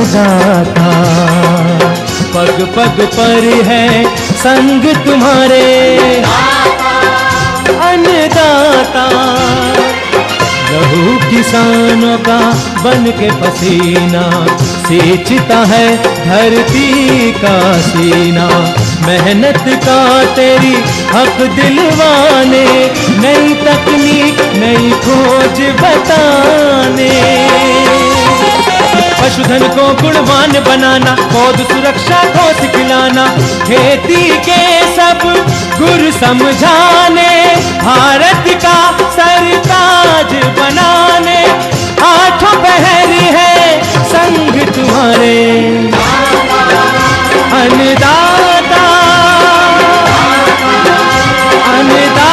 अन्नदाता, पग पग पर है संग तुम्हारे अन्नदाता। लहू किसानों का बन के पसीना सींचता है धरती का सीना। मेहनत का तेरी हक दिलवाने, नई तकनीक नई खोज बताने। पशुधन को गुणवान बनाना, पौध सुरक्षा को सिखलाना, खेती के सब गुर समझाने, भारत का सरताज बनाने। आठों पहर है संग तुम्हारे अन्नदाता, अन्नदाता।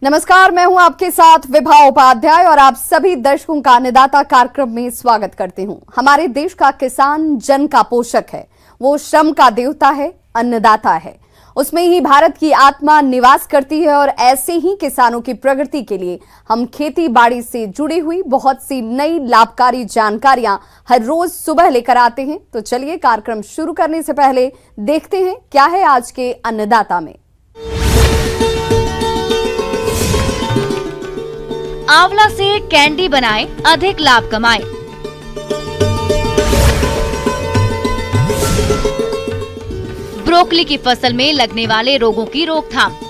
नमस्कार, मैं हूं आपके साथ विभा उपाध्याय और आप सभी दर्शकों का अन्नदाता कार्यक्रम में स्वागत करती हूं। हमारे देश का किसान जन का पोषक है, वो श्रम का देवता है, अन्नदाता है। उसमें ही भारत की आत्मा निवास करती है और ऐसे ही किसानों की प्रगति के लिए हम खेती बाड़ी से जुड़ी हुई बहुत सी नई लाभकारी जानकारियां हर रोज सुबह लेकर आते हैं। तो चलिए कार्यक्रम शुरू करने से पहले देखते हैं क्या है आज के अन्नदाता में। आंवला से कैंडी बनाएं, अधिक लाभ कमाएं। ब्रोकली की फसल में लगने वाले रोगों की रोकथाम।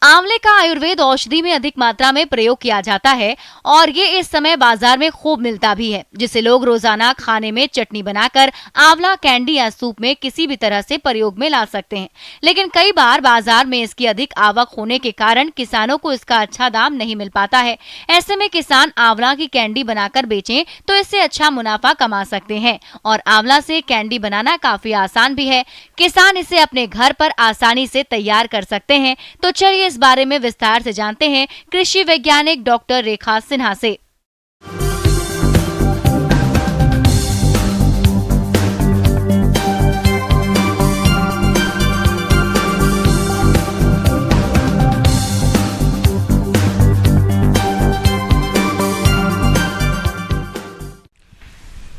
आंवले का आयुर्वेद औषधि में अधिक मात्रा में प्रयोग किया जाता है और ये इस समय बाजार में खूब मिलता भी है, जिसे लोग रोजाना खाने में चटनी बनाकर आंवला कैंडी या सूप में किसी भी तरह से प्रयोग में ला सकते हैं। लेकिन कई बार बाजार में इसकी अधिक आवक होने के कारण किसानों को इसका अच्छा दाम नहीं मिल पाता है। ऐसे में किसान आंवला की कैंडी बनाकर बेचें तो इससे अच्छा मुनाफा कमा सकते हैं और आंवला से कैंडी बनाना काफी आसान भी है। किसान इसे अपने घर पर आसानी से तैयार कर सकते हैं। तो चलिए इस बारे में विस्तार से जानते हैं कृषि वैज्ञानिक डॉक्टर रेखा सिन्हा से।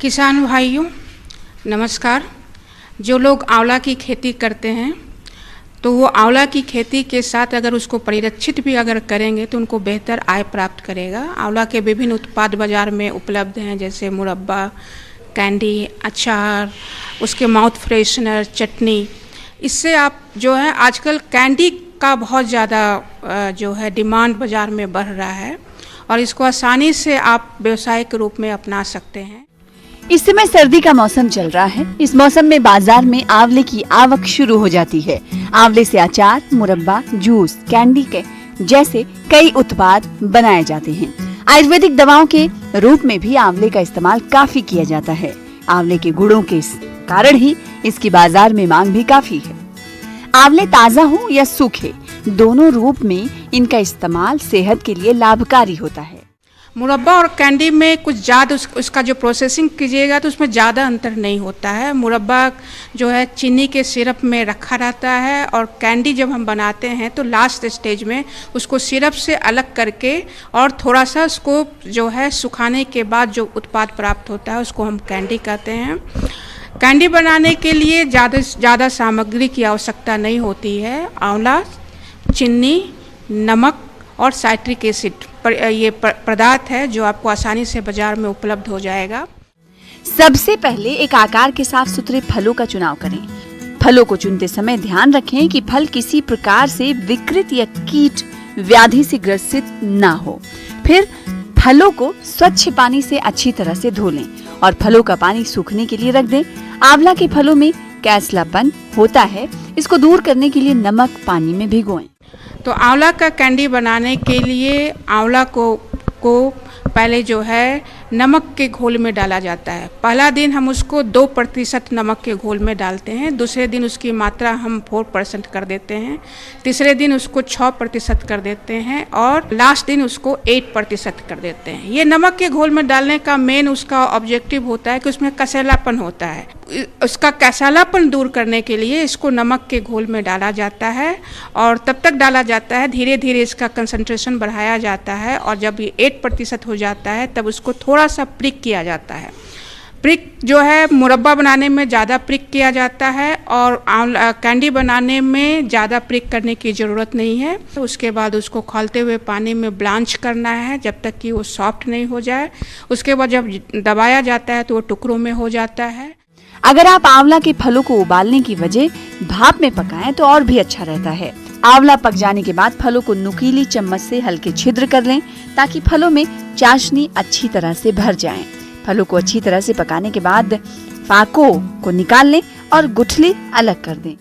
किसान भाइयों नमस्कार। जो लोग आंवला की खेती करते हैं तो वो आंवला की खेती के साथ अगर उसको परिरक्षित भी अगर करेंगे तो उनको बेहतर आय प्राप्त करेगा। आंवला के विभिन्न उत्पाद बाजार में उपलब्ध हैं, जैसे मुरब्बा, कैंडी, अचार, उसके माउथ फ्रेशनर, चटनी। इससे आप जो है आजकल कैंडी का बहुत ज़्यादा जो है डिमांड बाज़ार में बढ़ रहा है और इसको आसानी से आप व्यावसायिक रूप में अपना सकते हैं। इस समय सर्दी का मौसम चल रहा है। इस मौसम में बाजार में आंवले की आवक शुरू हो जाती है। आंवले से अचार, मुरब्बा, जूस, कैंडी के जैसे कई उत्पाद बनाए जाते हैं। आयुर्वेदिक दवाओं के रूप में भी आंवले का इस्तेमाल काफी किया जाता है। आंवले के गुणों के कारण ही इसकी बाजार में मांग भी काफी है। आंवले ताजा हो या सूखे, दोनों रूप में इनका इस्तेमाल सेहत के लिए लाभकारी होता है। मुरब्बा और कैंडी में कुछ ज़्यादा उसका जो प्रोसेसिंग कीजिएगा तो उसमें ज़्यादा अंतर नहीं होता है। मुरब्बा जो है चीनी के सिरप में रखा रहता है और कैंडी जब हम बनाते हैं तो लास्ट स्टेज में उसको सिरप से अलग करके और थोड़ा सा उसको जो है सुखाने के बाद जो उत्पाद प्राप्त होता है उसको हम कैंडी कहते हैं। कैंडी बनाने के लिए ज़्यादा सामग्री की आवश्यकता नहीं होती है। आंवला, चीनी, नमक और साइट्रिक एसिड ये पदार्थ है जो आपको आसानी से बाजार में उपलब्ध हो जाएगा। सबसे पहले एक आकार के साफ सुथरे फलों का चुनाव करें। फलों को चुनते समय ध्यान रखें कि फल किसी प्रकार से विकृत या कीट व्याधि से ग्रसित ना हो। फिर फलों को स्वच्छ पानी से अच्छी तरह से धो लें और फलों का पानी सूखने के लिए रख दें। आंवला के फलों में कैसलापन होता है, इसको दूर करने के लिए नमक पानी में भिगोएं। तो आंवला का कैंडी बनाने के लिए आंवला को पहले जो है नमक के घोल में डाला जाता है। पहला दिन हम उसको 2% नमक के घोल में डालते हैं, दूसरे दिन उसकी मात्रा हम 4% कर देते हैं, तीसरे दिन उसको 6% कर देते हैं और लास्ट दिन उसको 8% कर देते हैं। ये नमक के घोल में डालने का मेन उसका ऑब्जेक्टिव होता है कि उसमें कसैलापन होता है। उसका कसैलापन दूर करने के लिए इसको नमक के घोल में डाला जाता है और तब तक डाला जाता है, धीरे धीरे इसका कंसंट्रेशन बढ़ाया जाता है और जब ये 8% हो जाता है तब उसको थोड़ा सा प्रिक किया जाता है। प्रिक जो है मुरब्बा बनाने में ज़्यादा प्रिक किया जाता है और कैंडी बनाने में ज़्यादा प्रिक करने की ज़रूरत नहीं है। उसके बाद उसको खौलते हुए पानी में ब्लांच करना है जब तक कि वो सॉफ्ट नहीं हो जाए। उसके बाद जब दबाया जाता है तो वो टुकड़ों में हो जाता है। अगर आप आंवला के फलों को उबालने की वजह भाप में पकाएं तो और भी अच्छा रहता है। आंवला पक जाने के बाद फलों को नुकीली चम्मच से हल्के छिद्र कर लें ताकि फलों में चाशनी अच्छी तरह से भर जाए। फलों को अच्छी तरह से पकाने के बाद फाकों को निकाल लें और गुठली अलग कर दें।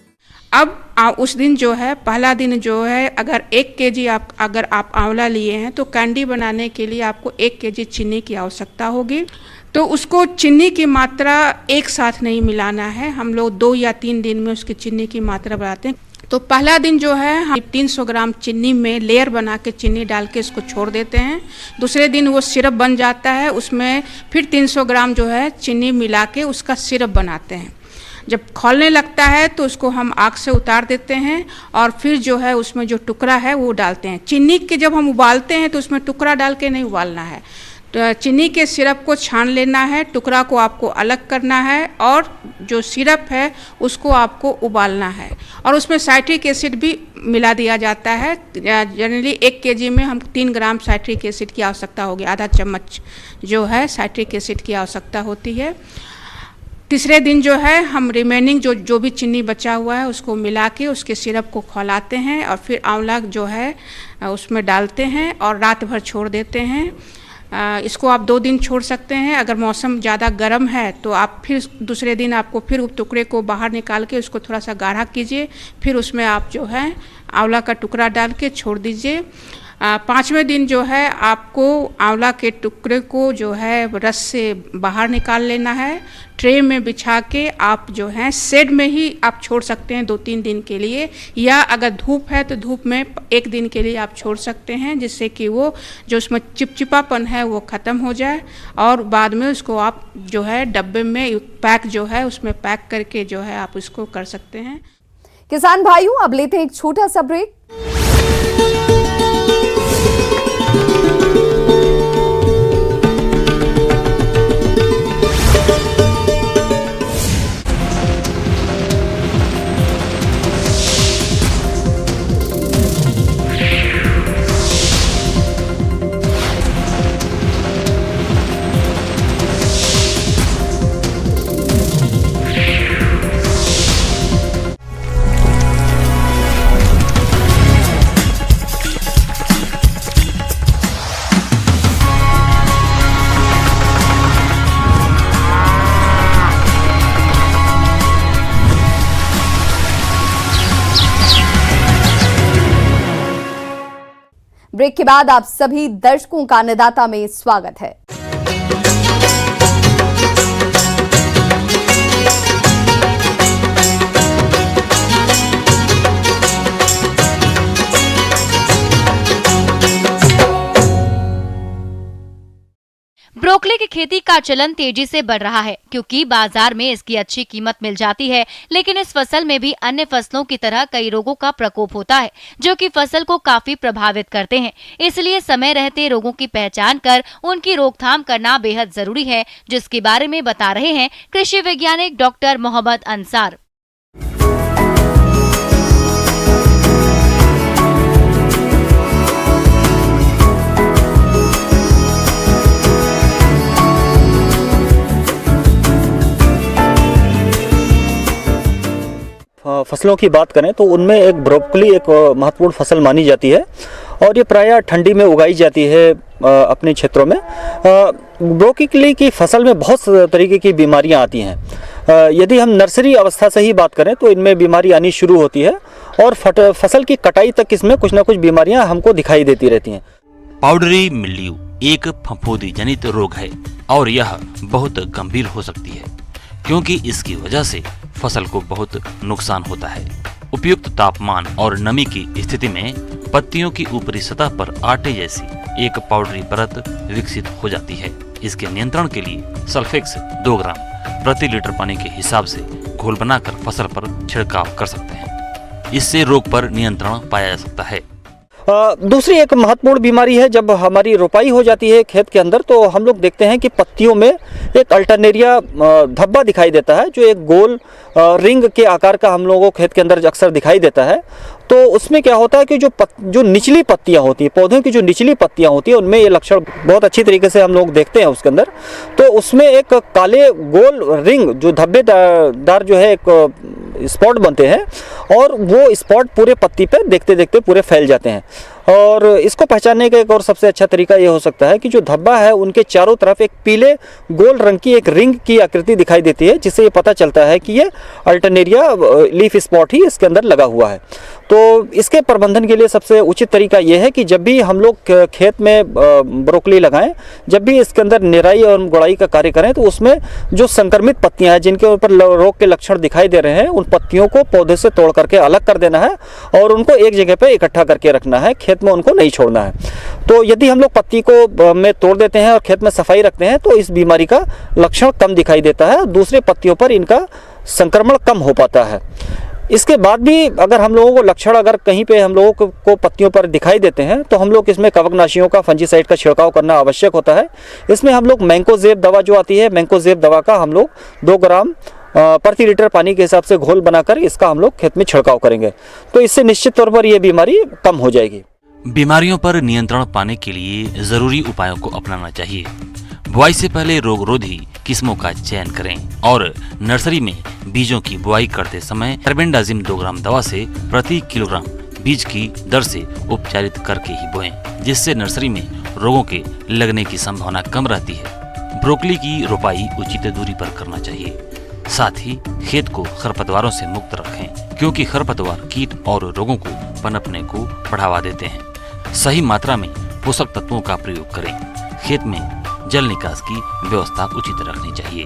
अब उस दिन जो है पहला दिन जो है अगर 1 kg अगर आप आंवला लिए हैं तो कैंडी बनाने के लिए आपको 1 kg चीनी की आवश्यकता होगी। तो उसको चीनी की मात्रा एक साथ नहीं मिलाना है, हम लोग 2 या 3 दिन में उसकी चीनी की मात्रा बढ़ाते हैं। तो पहला दिन जो है हम 300 ग्राम चीनी में लेयर बना के चीनी डाल के इसको छोड़ देते हैं। दूसरे दिन वो सिरप बन जाता है, उसमें फिर 300 ग्राम जो है चीनी मिला के उसका सिरप बनाते हैं। जब खौलने लगता है तो उसको हम आग से उतार देते हैं और फिर जो है उसमें जो टुकड़ा है वो डालते हैं। चीनी के जब हम उबालते हैं तो उसमें टुकड़ा डाल के नहीं उबालना है, तो चीनी के सिरप को छान लेना है, टुकड़ा को आपको अलग करना है और जो सिरप है उसको आपको उबालना है और उसमें साइट्रिक एसिड भी मिला दिया जाता है। जनरली 1 kg में हम 3 ग्राम साइट्रिक एसिड की आवश्यकता होगी, आधा चम्मच जो है साइट्रिक एसिड की आवश्यकता होती है। तीसरे दिन जो है हम रिमेनिंग जो भी चीनी बचा हुआ है उसको मिला के उसके सिरप को खौलाते हैं और फिर आंवला जो है उसमें डालते हैं और रात भर छोड़ देते हैं। इसको आप 2 दिन छोड़ सकते हैं। अगर मौसम ज़्यादा गर्म है तो आप फिर दूसरे दिन आपको फिर टुकड़े को बाहर निकाल के उसको थोड़ा सा गाढ़ा कीजिए, फिर उसमें आप जो है आंवला का टुकड़ा डाल के छोड़ दीजिए। 5वें दिन जो है आपको आंवला के टुकड़े को जो है रस से बाहर निकाल लेना है। ट्रे में बिछा के आप जो है शेड में ही आप छोड़ सकते हैं 2-3 दिन के लिए, या अगर धूप है तो धूप में 1 दिन के लिए आप छोड़ सकते हैं, जिससे कि वो जो उसमें चिपचिपापन है वो ख़त्म हो जाए और बाद में उसको आप जो है डब्बे में पैक जो है उसमें पैक करके जो है आप उसको कर सकते हैं। किसान भाइयों, अब लेते हैं एक छोटा सा ब्रेक। ब्रेक के बाद आप सभी दर्शकों का अन्नदाता में स्वागत है। ब्रोकली की खेती का चलन तेजी से बढ़ रहा है क्योंकि बाजार में इसकी अच्छी कीमत मिल जाती है, लेकिन इस फसल में भी अन्य फसलों की तरह कई रोगों का प्रकोप होता है जो कि फसल को काफी प्रभावित करते हैं। इसलिए समय रहते रोगों की पहचान कर उनकी रोकथाम करना बेहद जरूरी है, जिसके बारे में बता रहे हैं कृषि वैज्ञानिक डॉक्टर मोहम्मद अंसार। फसलों की बात करें तो उनमें एक ब्रोकली एक महत्वपूर्ण फसल मानी जाती है और ये प्रायः ठंडी में उगाई जाती है अपने क्षेत्रों में। ब्रोकली की फसल में बहुत तरीके की बीमारियां आती हैं। यदि हम नर्सरी अवस्था से ही बात करें तो इनमें बीमारी आनी शुरू होती है और फसल की कटाई तक इसमें कुछ ना कुछ बीमारियां हमको दिखाई देती रहती हैं। पाउडरी मिल्ड्यू एक फफूंदी जनित रोग है और यह बहुत गंभीर हो सकती है क्योंकि इसकी वजह से फसल को बहुत नुकसान होता है। उपयुक्त तापमान और नमी की स्थिति में पत्तियों की ऊपरी सतह पर आटे जैसी एक पाउडरी परत विकसित हो जाती है। इसके नियंत्रण के लिए सल्फेक्स 2 ग्राम प्रति लीटर पानी के हिसाब से घोल बनाकर फसल पर छिड़काव कर सकते हैं। इससे रोग पर नियंत्रण पाया जा सकता है। दूसरी एक महत्वपूर्ण बीमारी है, जब हमारी रोपाई हो जाती है खेत के अंदर तो हम लोग देखते हैं कि पत्तियों में एक अल्टरनेरिया धब्बा दिखाई देता है, जो एक गोल रिंग के आकार का हम लोगों को खेत के अंदर अक्सर दिखाई देता है। तो उसमें क्या होता है कि जो निचली पत्तियां होती है, पौधों की जो निचली पत्तियां होती है, उनमें ये लक्षण बहुत अच्छी तरीके से हम लोग देखते हैं उसके अंदर। तो उसमें एक काले गोल रिंग जो धब्बेदार जो है एक स्पॉट बनते हैं और वो स्पॉट पूरे पत्ती पे देखते देखते पूरे फैल जाते हैं। और इसको पहचानने का एक और सबसे अच्छा तरीका ये हो सकता है कि जो धब्बा है उनके चारों तरफ एक पीले गोल रंग की एक रिंग की आकृति दिखाई देती है, जिससे ये पता चलता है कि ये अल्टरनेरिया लीफ स्पॉट ही इसके अंदर लगा हुआ है। तो इसके प्रबंधन के लिए सबसे उचित तरीका ये है कि जब भी हम लोग खेत में ब्रोकली लगाएं, जब भी इसके अंदर निराई और गुड़ाई का कार्य करें, तो उसमें जो संक्रमित पत्तियां हैं जिनके ऊपर रोग के लक्षण दिखाई दे रहे हैं, उन पत्तियों को पौधे से तोड़ करके अलग कर देना है और उनको एक जगह पर इकट्ठा करके रखना है, खेत में उनको नहीं छोड़ना है। तो यदि हम लोग पत्ती को में तोड़ देते हैं और खेत में सफाई रखते हैं तो इस बीमारी का लक्षण कम दिखाई देता है, दूसरे पत्तियों पर इनका संक्रमण कम हो पाता है। इसके बाद भी अगर हम लोगों को लक्षण अगर कहीं पे हम लोगों को पत्तियों पर दिखाई देते हैं तो हम लोग इसमें कवकनाशियों का फंजीसाइड का छिड़काव करना आवश्यक होता है। इसमें हम लोग मैंकोजेब दवा जो आती है, मैंकोजेब दवा का हम लोग 2 ग्राम प्रति लीटर पानी के हिसाब से घोल बनाकर इसका हम लोग खेत में छिड़काव करेंगे, तो इससे निश्चित तौर पर यह बीमारी कम हो जाएगी। बीमारियों पर नियंत्रण पाने के लिए जरूरी उपायों को अपनाना चाहिए। बुआई से पहले रोगरोधी किस्मों का चयन करें और नर्सरी में बीजों की बुआई करते समय कार्बेंडाजिम 2 ग्राम दवा से प्रति किलोग्राम बीज की दर से उपचारित करके ही बोएं, जिससे नर्सरी में रोगों के लगने की संभावना कम रहती है। ब्रोकली की रोपाई उचित दूरी पर करना चाहिए। साथ ही खेत को खरपतवारों से मुक्त रखें, क्योंकि खरपतवार कीट और रोगों को पनपने को बढ़ावा देते हैं। सही मात्रा में पोषक तत्वों का प्रयोग करें। खेत में जल निकास की व्यवस्था उचित रखनी चाहिए।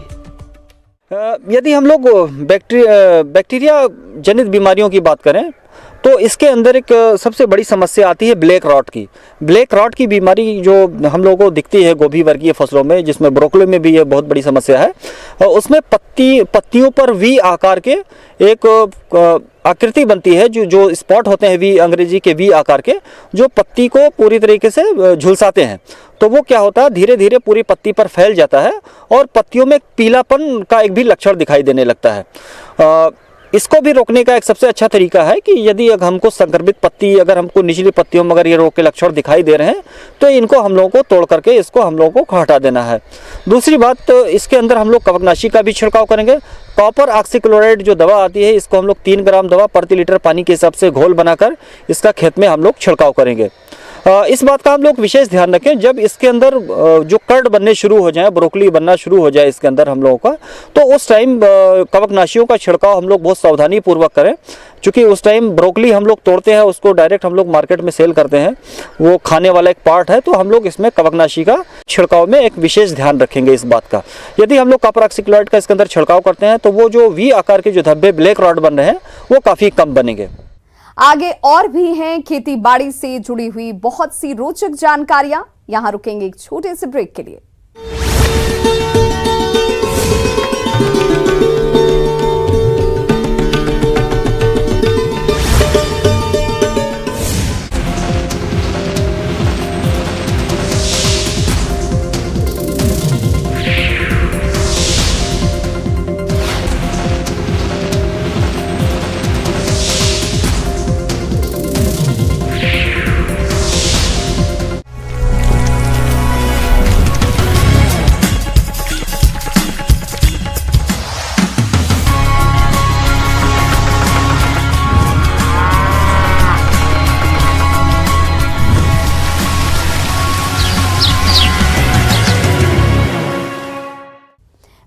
यदि हम लोग बैक्टीरिया जनित बीमारियों की बात करें तो इसके अंदर एक सबसे बड़ी समस्या आती है ब्लैक रॉट की। ब्लैक रॉट की बीमारी जो हम लोगों को दिखती है गोभी वर्गीय फसलों में, जिसमें ब्रोकली में भी ये बहुत बड़ी समस्या है। उसमें पत्तियों पर वी आकार के एक आकृति बनती है, जो स्पॉट होते हैं वी, अंग्रेजी के वी आकार के, जो पत्ती को पूरी तरीके से झुलसाते हैं। तो वो क्या होता है, धीरे धीरे पूरी पत्ती पर फैल जाता है और पत्तियों में पीलापन का एक भी लक्षण दिखाई देने लगता है। इसको भी रोकने का एक सबसे अच्छा तरीका है कि यदि हमको संक्रमित पत्ती, अगर हमको निचली पत्तियों में अगर ये रोग के लक्षण दिखाई दे रहे हैं तो इनको हम लोगों को तोड़ करके इसको हम लोगों को हटा देना है। दूसरी बात, तो इसके अंदर हम लोग कवकनाशी का भी छिड़काव करेंगे। कॉपर ऑक्सीक्लोराइड जो दवा आती है, इसको हम लोग 3 ग्राम दवा प्रति लीटर पानी के हिसाब से घोल बनाकर इसका खेत में हम लोग छिड़काव करेंगे। इस बात का हम लोग विशेष ध्यान रखें, जब इसके अंदर जो कर्ड बनने शुरू हो जाए, ब्रोकली बनना शुरू हो जाए इसके अंदर हम लोगों का, तो उस टाइम कवकनाशियों का छिड़काव हम लोग बहुत सावधानी पूर्वक करें, क्योंकि उस टाइम ब्रोकली हम लोग तोड़ते हैं, उसको डायरेक्ट हम लोग मार्केट में सेल करते हैं, वो खाने वाला एक पार्ट है। तो हम लोग इसमें कवकनाशी का छिड़काव में एक विशेष ध्यान रखेंगे इस बात का। यदि हम लोग कॉपर ऑक्सीक्लोराइड का इसके अंदर छिड़काव करते हैं तो वो जो वी आकार के जो धब्बे ब्लैक रॉट बन रहे हैं वो काफ़ी कम बनेंगे। आगे और भी हैं खेती बाड़ी से जुड़ी हुई बहुत सी रोचक जानकारियां। यहां रुकेंगे एक छोटे से ब्रेक के लिए।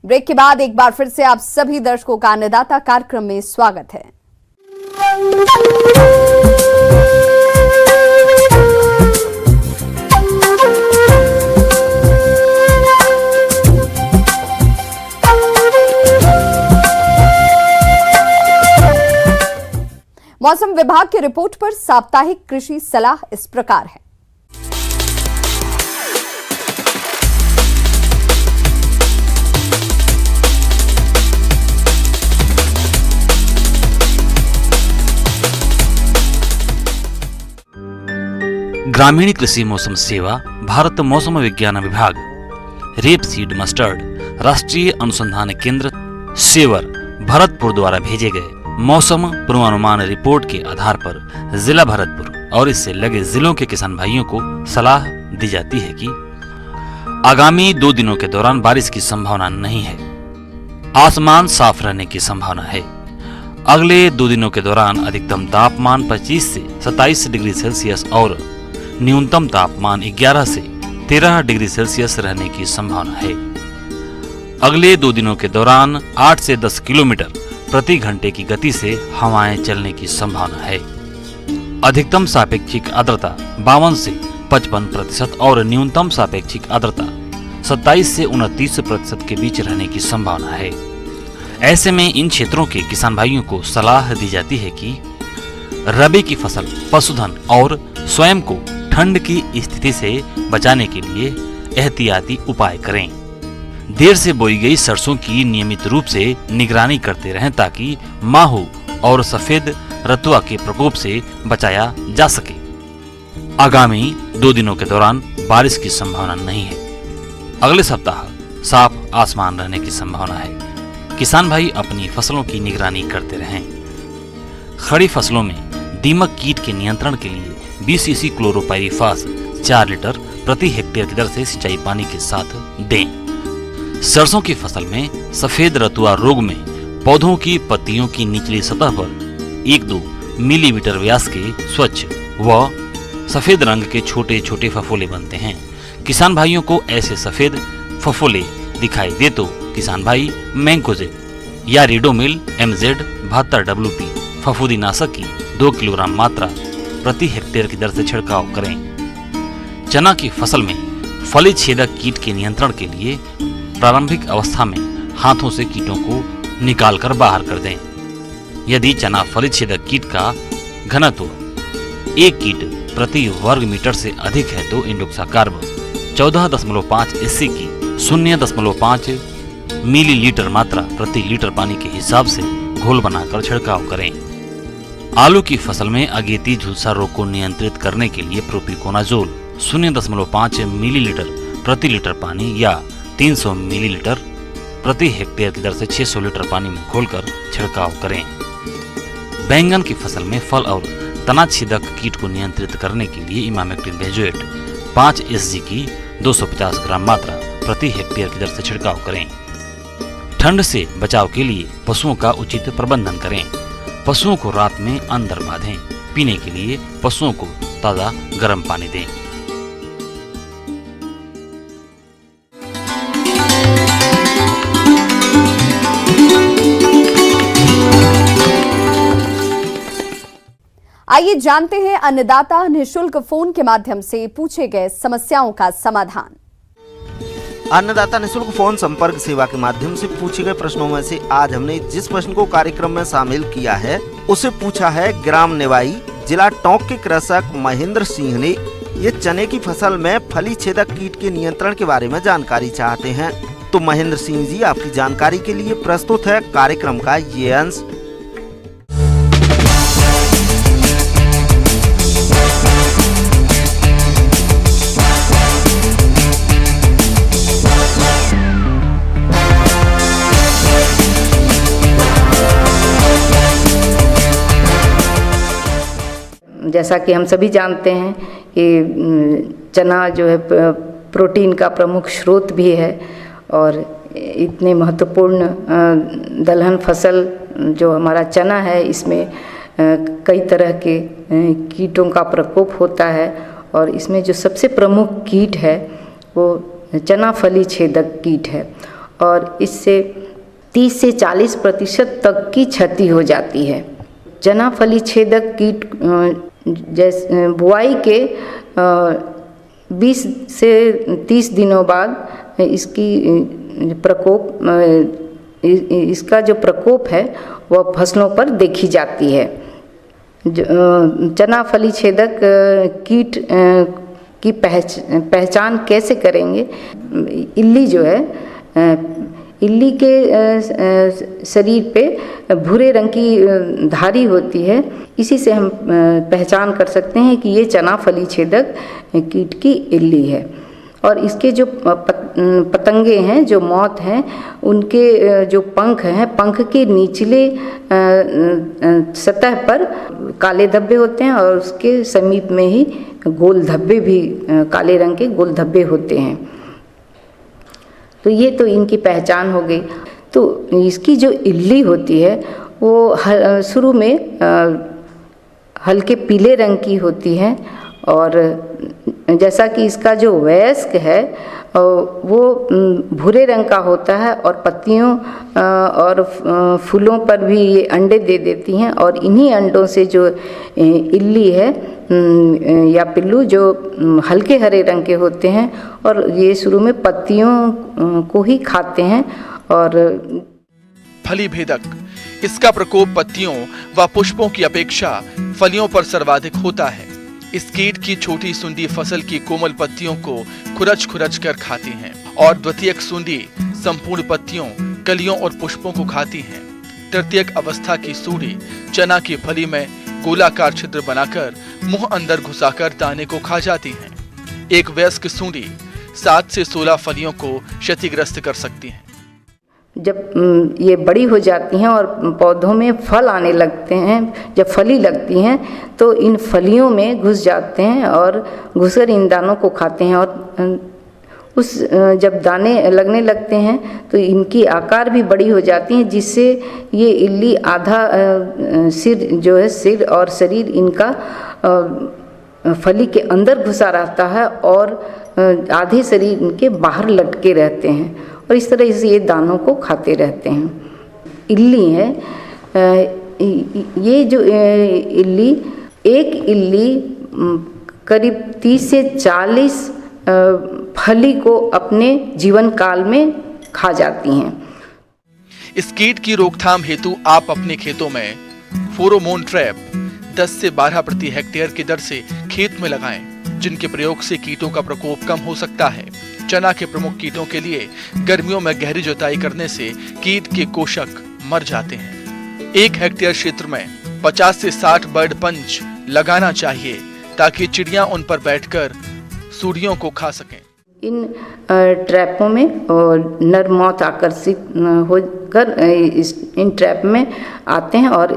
ब्रेक के बाद एक बार फिर से आप सभी दर्शकों का अन्नदाता कार्यक्रम में स्वागत है। मौसम विभाग की रिपोर्ट पर साप्ताहिक कृषि सलाह इस प्रकार है। ग्रामीण कृषि मौसम सेवा, भारत मौसम विज्ञान विभाग, रेप सीड मस्टर्ड, राष्ट्रीय अनुसंधान केंद्र सेवर, भरतपुर द्वारा भेजे गए मौसम पूर्वानुमान रिपोर्ट के आधार पर जिला भरतपुर और इससे लगे जिलों के किसान भाइयों को सलाह दी जाती है कि आगामी 2 दिनों के दौरान बारिश की संभावना नहीं है। आसमान साफ रहने की संभावना है। अगले 2 दिनों के दौरान अधिकतम तापमान 25 से 27 डिग्री सेल्सियस और न्यूनतम तापमान 11 से 13 डिग्री सेल्सियस रहने की संभावना है। अगले 2 दिनों के दौरान 8 से 10 किलोमीटर प्रति घंटे की गति से हवाएं चलने की संभावना है। अधिकतम सापेक्षिक आर्द्रता 52 से 55% और न्यूनतम सापेक्षिक आर्द्रता 27 से 29% के बीच रहने की संभावना है। ऐसे में इन क्षेत्रों के किसान भाइयों को सलाह दी जाती है कि रबी की फसल, पशुधन और स्वयं को ठंड की स्थिति से बचाने के लिए एहतियाती उपाय करें। देर से बोई गई सरसों की नियमित रूप से निगरानी करते रहें ताकि माहू और सफेद रतुआ के प्रकोप से बचाया जा सके। आगामी 2 दिनों के दौरान बारिश की संभावना नहीं है। अगले सप्ताह साफ आसमान रहने की संभावना है। किसान भाई अपनी फसलों की निगरानी करते रहें। खड़ी फसलों में दीमक कीट के नियंत्रण के लिए 20 सीसी क्लोरोपाइरीफास 4 लीटर प्रति हेक्टेयर की दर से सिंचाई पानी के साथ दें। सरसों की फसल में सफेद रतुआ रोग में पौधों की पत्तियों की निचली सतह पर 1-2 मिलीमीटर व्यास के स्वच्छ व सफेद रंग के छोटे छोटे फफोले बनते हैं। किसान भाइयों को ऐसे सफेद फफोले दिखाई दे तो किसान भाई मैंकोजेब या रिडोमिल MZ 72 WP फफूंदीनाशक की 2 किलोग्राम मात्रा प्रति हेक्टेयर की दर से छिड़काव करें। चना की फसल में फली छेदक कीट के नियंत्रण के लिए प्रारंभिक अवस्था में हाथों से कीटों को निकालकर बाहर कर दें। यदि चना फली छेदक कीट का घनत्व 1 कीट प्रति वर्ग मीटर से अधिक है तो इंडोक्साकार्ब 14.5 SC की 0.5 मिलीलीटर मात्रा प्रति लीटर पानी के हिसाब से घोल बनाकर छिड़काव करें। आलू की फसल में अगेती झुलसा रोग को नियंत्रित करने के लिए प्रोपिकोनाजोल 0.5 मिलीलीटर प्रति लीटर पानी या 300 मिलीलीटर प्रति हेक्टेयर की दर से 600 लीटर पानी में घोलकर छिड़काव करें। बैंगन की फसल में फल और तना छेदक कीट को नियंत्रित करने के लिए इमामेक्टिन बेंजोएट 5 SG की 250 ग्राम मात्रा प्रति हेक्टेयर की दर से छिड़काव करें। ठंड से बचाव के लिए पशुओं का उचित प्रबंधन करें। पशुओं को रात में अंदर बांधें। पीने के लिए पशुओं को ताज़ा गर्म पानी दें। आइए जानते हैं अन्नदाता निःशुल्क फोन के माध्यम से पूछे गए समस्याओं का समाधान। अन्नदाता निःशुल्क फोन संपर्क सेवा के माध्यम से पूछे गए प्रश्नों में से आज हमने जिस प्रश्न को कार्यक्रम में शामिल किया है उसे पूछा है ग्राम नेवाई जिला टोंक के कृषक महेंद्र सिंह ने। ये चने की फसल में फली छेदक कीट के नियंत्रण के बारे में जानकारी चाहते हैं। तो महेंद्र सिंह जी, आपकी जानकारी के लिए प्रस्तुत है कार्यक्रम का ये अंश। जैसा कि हम सभी जानते हैं कि चना जो है प्रोटीन का प्रमुख स्रोत भी है और इतने महत्वपूर्ण दलहन फसल जो हमारा चना है इसमें कई तरह के कीटों का प्रकोप होता है और इसमें जो सबसे प्रमुख कीट है वो चना फली छेदक कीट है और इससे 30 से 40% तक की क्षति हो जाती है। चना फली छेदक कीट जैसे बुआई के 20 से 30 दिनों बाद इसका जो प्रकोप है वह फसलों पर देखी जाती है। चना फली छेदक कीट की पहचान कैसे करेंगे। इल्ली जो है, इल्ली के शरीर पे भूरे रंग की धारी होती है, इसी से हम पहचान कर सकते हैं कि ये चना फली छेदक कीट की इल्ली है। और इसके जो पतंगे हैं, जो मौत हैं, उनके जो पंख हैं, पंख के निचले सतह पर काले धब्बे होते हैं और उसके समीप में ही गोल धब्बे भी, काले रंग के गोल धब्बे होते हैं। तो ये तो इनकी पहचान हो गई। तो इसकी जो इल्ली होती है वो शुरू में हल्के पीले रंग की होती है, और जैसा कि इसका जो वयस्क है वो भूरे रंग का होता है, और पत्तियों और फूलों पर भी ये अंडे दे देती हैं, और इन्हीं अंडों से जो इल्ली है या पिल्लू जो हल्के हरे रंग के होते हैं, और ये शुरू में पत्तियों को ही खाते हैं। और फली भेदक, इसका प्रकोप पत्तियों व पुष्पों की अपेक्षा फलियों पर सर्वाधिक होता है। इस कीट की छोटी सुंडी फसल की कोमल पत्तियों को खुरच खुरच कर खाती हैं, और द्वितीयक सुंडी संपूर्ण पत्तियों, कलियों और पुष्पों को खाती हैं। तृतीयक अवस्था की सूंडी चना की फली में गोलाकार छिद्र बनाकर मुंह अंदर घुसाकर दाने को खा जाती हैं। एक वयस्क सूंडी 7 से 16 फलियों को क्षतिग्रस्त कर सकती है। जब ये बड़ी हो जाती हैं और पौधों में फल आने लगते हैं, जब फली लगती हैं तो इन फलियों में घुस जाते हैं और घुसकर इन दानों को खाते हैं। और उस जब दाने लगने लगते हैं तो इनकी आकार भी बड़ी हो जाती हैं, जिससे ये इल्ली आधा सिर जो है, सिर और शरीर इनका फली के अंदर घुसा रहता है और आधे शरीर इनके बाहर लटके रहते हैं, और इस तरह से ये दानों को खाते रहते हैं। इल्ली है, ये जो इल्ली, एक इल्ली करीब 30 से 40 फली को अपने जीवन काल में खा जाती हैं। इस कीट की रोकथाम हेतु आप अपने खेतों में फेरोमोन ट्रैप 10 से 12 प्रति हेक्टेयर की दर से खेत में लगाएं, जिनके प्रयोग से कीटों का प्रकोप कम हो सकता है। चना के प्रमुख कीटों के लिए गर्मियों में गहरी जुताई करने से कीट के कोशक मर जाते हैं। 1 हेक्टेयर क्षेत्र में 50 से 60 बर्ड पंच लगाना चाहिए, ताकि चिड़िया उन पर बैठकर सूढ़ियों को खा सकें। इन ट्रैपों में नर मौत आकर्षित होकर इन ट्रैप में आते हैं, और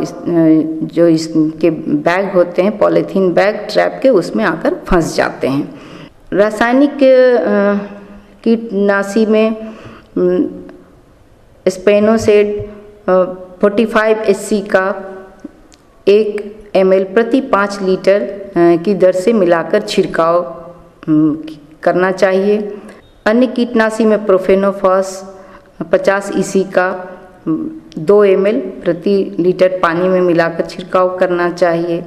जो इसके बैग होते हैं, पॉलीथीन बैग ट्रैप के, उसमें आकर फंस जाते हैं। रासायनिक कीटनाशी में स्पेनोसेड 45 SC का 1 ml प्रति 5 लीटर की दर से मिलाकर छिड़काव करना चाहिए। अन्य कीटनाशी में प्रोफेनोफॉस 50 EC का 2 ml प्रति लीटर पानी में मिलाकर छिड़काव करना चाहिए।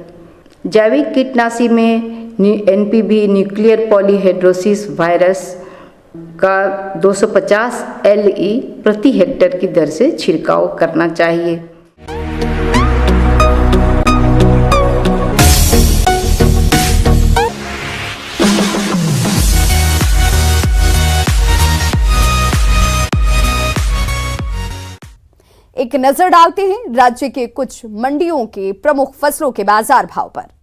जैविक कीटनाशी में NPV न्यूक्लियर पॉलीहेड्रोसिस वायरस का 250 LE प्रति हेक्टेयर की दर से छिड़काव करना चाहिए। एक नजर डालते हैं राज्य के कुछ मंडियों के प्रमुख फसलों के बाजार भाव पर।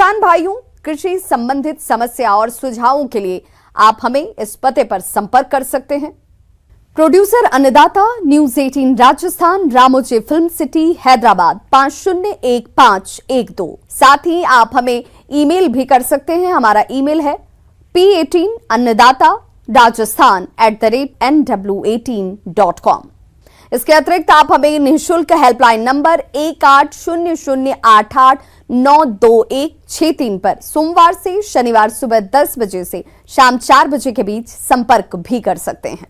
किसान भाइयों, कृषि संबंधित समस्या और सुझावों के लिए आप हमें इस पते पर संपर्क कर सकते हैं। प्रोड्यूसर अन्नदाता, news 18 Rajasthan, Ramoji film city, Hyderabad 501512। साथ ही आप हमें ईमेल भी कर सकते हैं। हमारा ईमेल है p18annadaata@nw18.com। इसके अतिरिक्त आप हमें निःशुल्क हेल्पलाइन नंबर 1800889216 पर सोमवार से शनिवार सुबह 10 बजे से शाम 4 बजे के बीच संपर्क भी कर सकते हैं।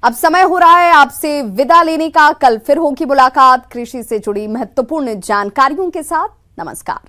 अब समय हो रहा है आपसे विदा लेने का। कल फिर होगी मुलाकात कृषि से जुड़ी महत्वपूर्ण जानकारियों के साथ। नमस्कार।